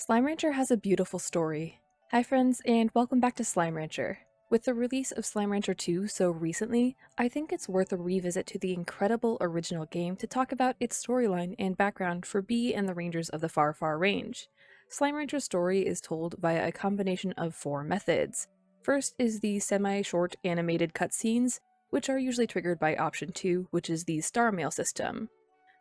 Slime Rancher has a beautiful story. Hi friends, and welcome back to Slime Rancher. With the release of Slime Rancher 2 so recently, I think it's worth a revisit to the incredible original game to talk about its storyline and background for Bee and the Rangers of the Far Far Range. Slime Rancher's story is told via a combination of four methods. First is the semi-short animated cutscenes, which are usually triggered by option 2, which is the star mail system.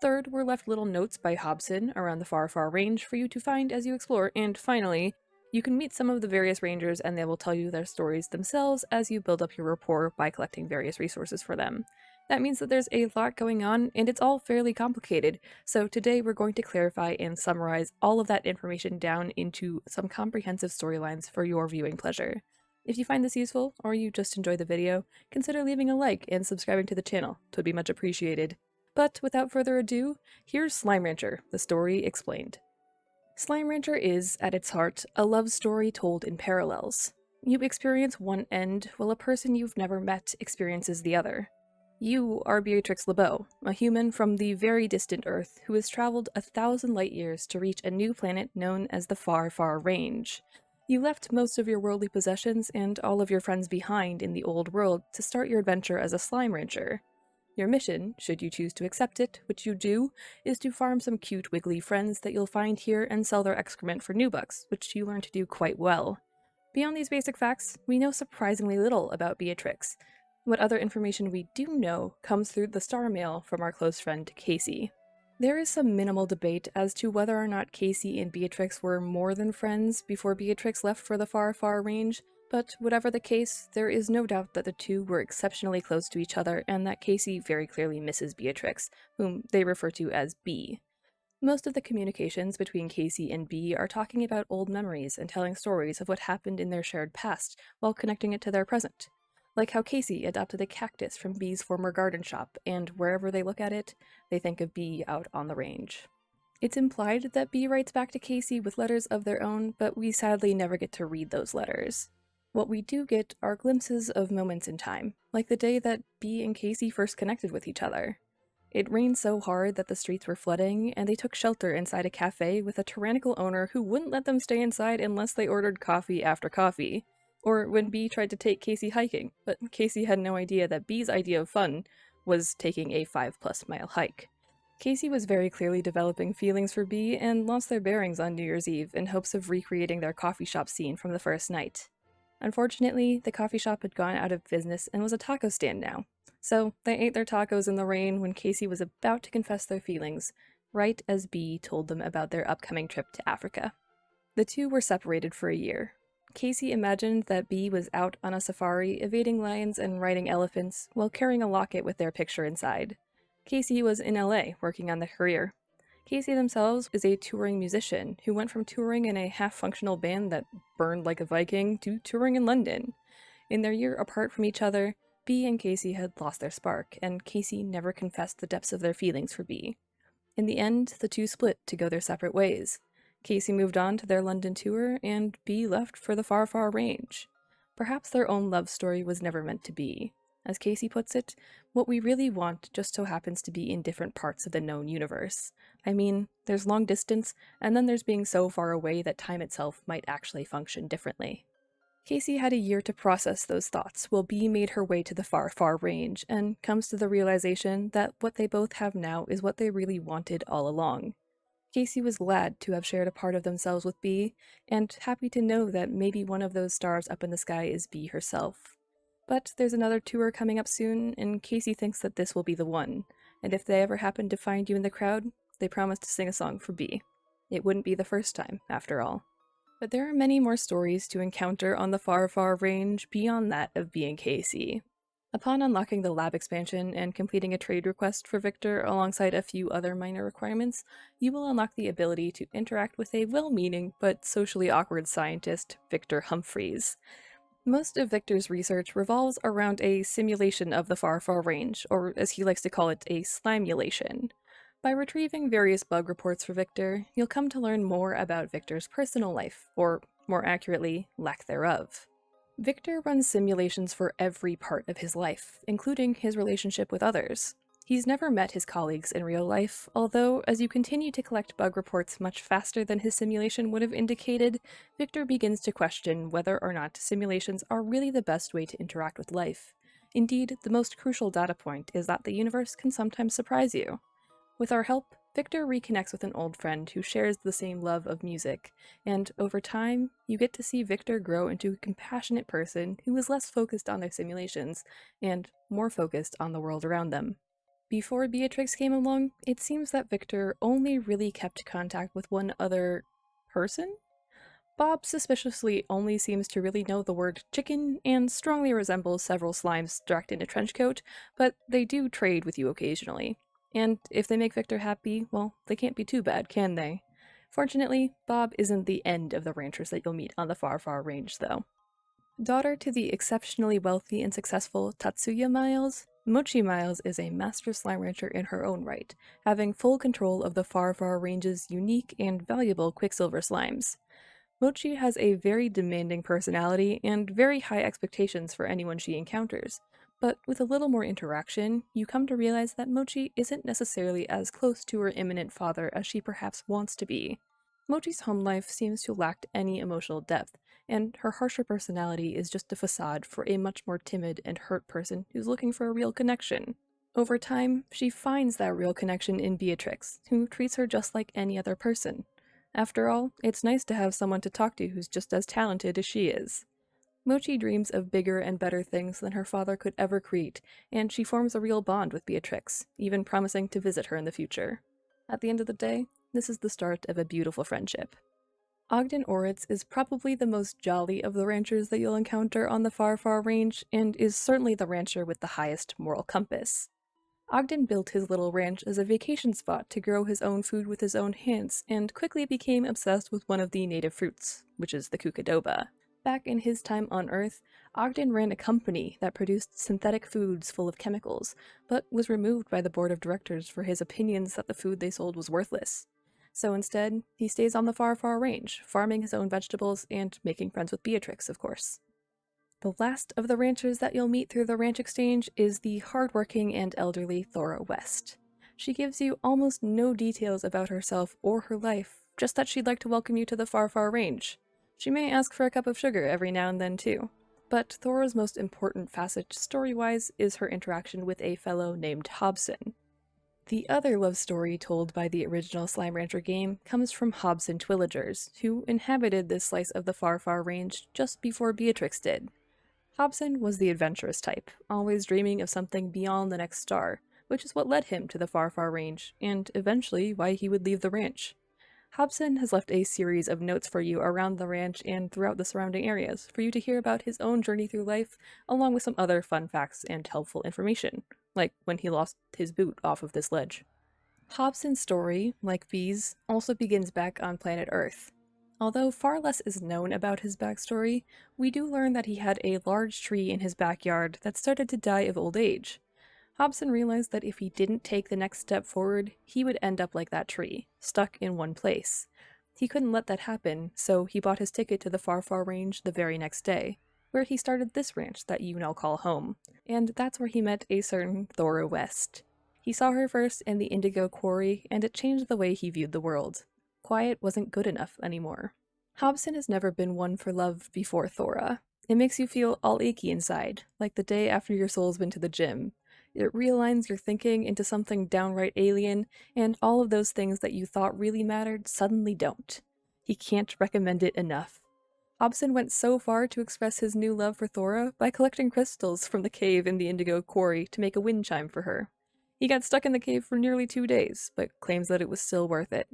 Third, were left little notes by Hobson around the Far Far Range for you to find as you explore, and finally, you can meet some of the various rangers and they will tell you their stories themselves as you build up your rapport by collecting various resources for them. That means that there's a lot going on, and it's all fairly complicated, so today we're going to clarify and summarize all of that information down into some comprehensive storylines for your viewing pleasure. If you find this useful, or you just enjoy the video, consider leaving a like and subscribing to the channel. It would be much appreciated. But without further ado, here's Slime Rancher, the story explained. Slime Rancher is, at its heart, a love story told in parallels. You experience one end, while a person you've never met experiences the other. You are Beatrix LeBeau, a human from the very distant Earth who has traveled 1,000 light years to reach a new planet known as the Far Far Range. You left most of your worldly possessions and all of your friends behind in the old world to start your adventure as a Slime Rancher. Your mission, should you choose to accept it, which you do, is to farm some cute wiggly friends that you'll find here and sell their excrement for new bucks, which you learn to do quite well. Beyond these basic facts, we know surprisingly little about Beatrix. What other information we do know comes through the star mail from our close friend Casey. There is some minimal debate as to whether or not Casey and Beatrix were more than friends before Beatrix left for the Far Far Range, but whatever the case, there is no doubt that the two were exceptionally close to each other and that Casey very clearly misses Beatrix, whom they refer to as Bee. Most of the communications between Casey and Bee are talking about old memories and telling stories of what happened in their shared past while connecting it to their present. Like how Casey adopted a cactus from Bee's former garden shop, and wherever they look at it, they think of Bee out on the range. It's implied that Bee writes back to Casey with letters of their own, but we sadly never get to read those letters. What we do get are glimpses of moments in time, like the day that Bee and Casey first connected with each other. It rained so hard that the streets were flooding, and they took shelter inside a cafe with a tyrannical owner who wouldn't let them stay inside unless they ordered coffee after coffee. Or when Bee tried to take Casey hiking, but Casey had no idea that Bee's idea of fun was taking a 5+ mile hike. Casey was very clearly developing feelings for Bee and lost their bearings on New Year's Eve in hopes of recreating their coffee shop scene from the first night. Unfortunately, the coffee shop had gone out of business and was a taco stand now, so they ate their tacos in the rain when Casey was about to confess their feelings, right as Bee told them about their upcoming trip to Africa. The two were separated for a year. Casey imagined that Bee was out on a safari evading lions and riding elephants while carrying a locket with their picture inside. Casey was in LA working on their career. Casey themselves is a touring musician who went from touring in a half-functional band that burned like a Viking to touring in London. In their year apart from each other, Bee and Casey had lost their spark, and Casey never confessed the depths of their feelings for Bee. In the end, the two split to go their separate ways. Casey moved on to their London tour, and Bee left for the Far Far Range. Perhaps their own love story was never meant to be. As Casey puts it, what we really want just so happens to be in different parts of the known universe. I mean, there's long distance, and then there's being so far away that time itself might actually function differently. Casey had a year to process those thoughts while Bee made her way to the Far Far Range and comes to the realization that what they both have now is what they really wanted all along. Casey was glad to have shared a part of themselves with Bee, and happy to know that maybe one of those stars up in the sky is Bee herself. But there's another tour coming up soon, and Casey thinks that this will be the one, and if they ever happen to find you in the crowd, they promise to sing a song for Bee. It wouldn't be the first time, after all. But there are many more stories to encounter on the Far Far Range beyond that of Bee and Casey. Upon unlocking the lab expansion and completing a trade request for Victor alongside a few other minor requirements, you will unlock the ability to interact with a well-meaning but socially awkward scientist, Victor Humphreys. Most of Victor's research revolves around a simulation of the Far Far Range, or as he likes to call it, a slimulation. By retrieving various bug reports for Victor, you'll come to learn more about Victor's personal life, or more accurately, lack thereof. Victor runs simulations for every part of his life, including his relationship with others. He's never met his colleagues in real life, although, as you continue to collect bug reports much faster than his simulation would have indicated, Victor begins to question whether or not simulations are really the best way to interact with life. Indeed, the most crucial data point is that the universe can sometimes surprise you. With our help, Victor reconnects with an old friend who shares the same love of music, and over time, you get to see Victor grow into a compassionate person who is less focused on their simulations and more focused on the world around them. Before Beatrix came along, it seems that Victor only really kept contact with one other person? Bob suspiciously only seems to really know the word chicken and strongly resembles several slimes dressed in a trench coat, but they do trade with you occasionally. And if they make Victor happy, well, they can't be too bad, can they? Fortunately, Bob isn't the end of the ranchers that you'll meet on the Far Far Range, though. Daughter to the exceptionally wealthy and successful Tatsuya Miles, Mochi Miles is a master slime rancher in her own right, having full control of the Far Far Range's unique and valuable Quicksilver slimes. Mochi has a very demanding personality and very high expectations for anyone she encounters, but with a little more interaction, you come to realize that Mochi isn't necessarily as close to her imminent father as she perhaps wants to be. Mochi's home life seems to lack any emotional depth, and her harsher personality is just a facade for a much more timid and hurt person who's looking for a real connection. Over time, she finds that real connection in Beatrix, who treats her just like any other person. After all, it's nice to have someone to talk to who's just as talented as she is. Mochi dreams of bigger and better things than her father could ever create, and she forms a real bond with Beatrix, even promising to visit her in the future. At the end of the day, this is the start of a beautiful friendship. Ogden Oritz is probably the most jolly of the ranchers that you'll encounter on the Far Far Range, and is certainly the rancher with the highest moral compass. Ogden built his little ranch as a vacation spot to grow his own food with his own hands, and quickly became obsessed with one of the native fruits, which is the cucadoba. Back in his time on Earth, Ogden ran a company that produced synthetic foods full of chemicals, but was removed by the board of directors for his opinions that the food they sold was worthless. So instead, he stays on the Far Far Range, farming his own vegetables and making friends with Beatrix, of course. The last of the ranchers that you'll meet through the ranch exchange is the hardworking and elderly Thora West. She gives you almost no details about herself or her life, just that she'd like to welcome you to the Far Far Range. She may ask for a cup of sugar every now and then too. But Thora's most important facet story-wise is her interaction with a fellow named Hobson. The other love story told by the original Slime Rancher game comes from Hobson Twillagers, who inhabited this slice of the Far Far Range just before Beatrix did. Hobson was the adventurous type, always dreaming of something beyond the next star, which is what led him to the Far Far Range, and eventually why he would leave the ranch. Hobson has left a series of notes for you around the ranch and throughout the surrounding areas for you to hear about his own journey through life, along with some other fun facts and helpful information, like when he lost his boot off of this ledge. Hobson's story, like B's, also begins back on planet Earth. Although far less is known about his backstory, we do learn that he had a large tree in his backyard that started to die of old age. Hobson realized that if he didn't take the next step forward, he would end up like that tree, stuck in one place. He couldn't let that happen, so he bought his ticket to the Far Far Range the very next day, where he started this ranch that you now call home, and that's where he met a certain Thora West. He saw her first in the Indigo Quarry, and it changed the way he viewed the world. Quiet wasn't good enough anymore. Hobson has never been one for love before Thora. It makes you feel all achy inside, like the day after your soul's been to the gym. It realigns your thinking into something downright alien, and all of those things that you thought really mattered suddenly don't. He can't recommend it enough. Hobson went so far to express his new love for Thora by collecting crystals from the cave in the Indigo Quarry to make a wind chime for her. He got stuck in the cave for nearly 2 days, but claims that it was still worth it.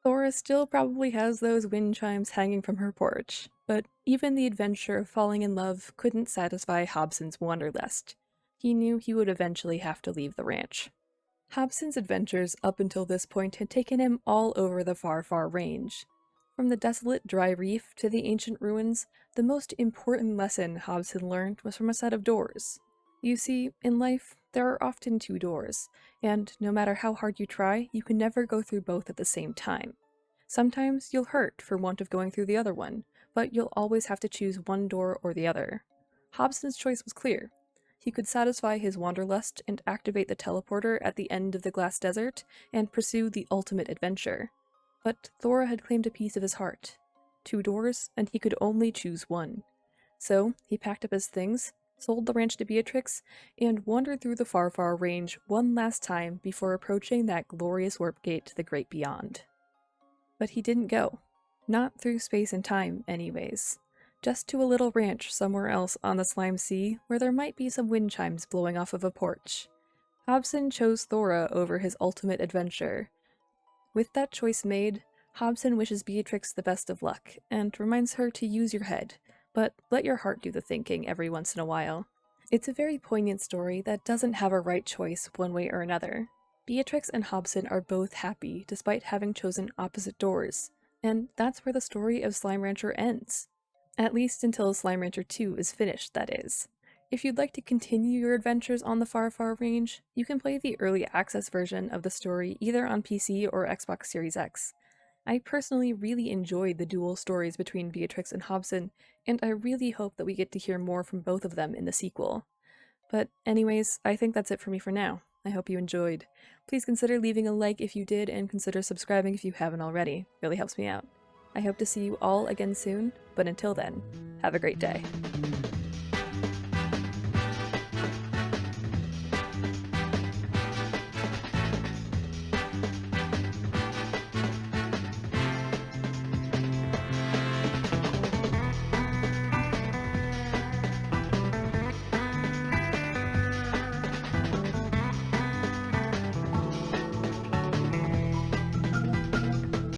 Thora still probably has those wind chimes hanging from her porch, but even the adventure of falling in love couldn't satisfy Hobson's wanderlust. He knew he would eventually have to leave the ranch. Hobson's adventures up until this point had taken him all over the Far Far Range. From the desolate dry reef to the ancient ruins, the most important lesson Hobson learned was from a set of doors. You see, in life, there are often 2 doors, and no matter how hard you try, you can never go through both at the same time. Sometimes you'll hurt for want of going through the other one, but you'll always have to choose one door or the other. Hobson's choice was clear. he could satisfy his wanderlust and activate the teleporter at the end of the glass desert and pursue the ultimate adventure. But Thora had claimed a piece of his heart. 2 doors, and he could only choose one. So he packed up his things, sold the ranch to Beatrix, and wandered through the far, far range one last time before approaching that glorious warp gate to the great beyond. But he didn't go. Not through space and time, anyways. Just to a little ranch somewhere else on the Slime Sea where there might be some wind chimes blowing off of a porch. Hobson chose Thora over his ultimate adventure. With that choice made, Hobson wishes Beatrix the best of luck, and reminds her to use your head, but let your heart do the thinking every once in a while. It's a very poignant story that doesn't have a right choice one way or another. Beatrix and Hobson are both happy despite having chosen opposite doors, and that's where the story of Slime Rancher ends. At least until Slime Rancher 2 is finished, that is. If you'd like to continue your adventures on the Far Far Range, you can play the early access version of the story either on PC or Xbox Series X. I personally really enjoyed the dual stories between Beatrix and Hobson, and I really hope that we get to hear more from both of them in the sequel. But anyways, I think that's it for me for now. I hope you enjoyed. Please consider leaving a like if you did, and consider subscribing if you haven't already. It really helps me out. I hope to see you all again soon, but until then, have a great day.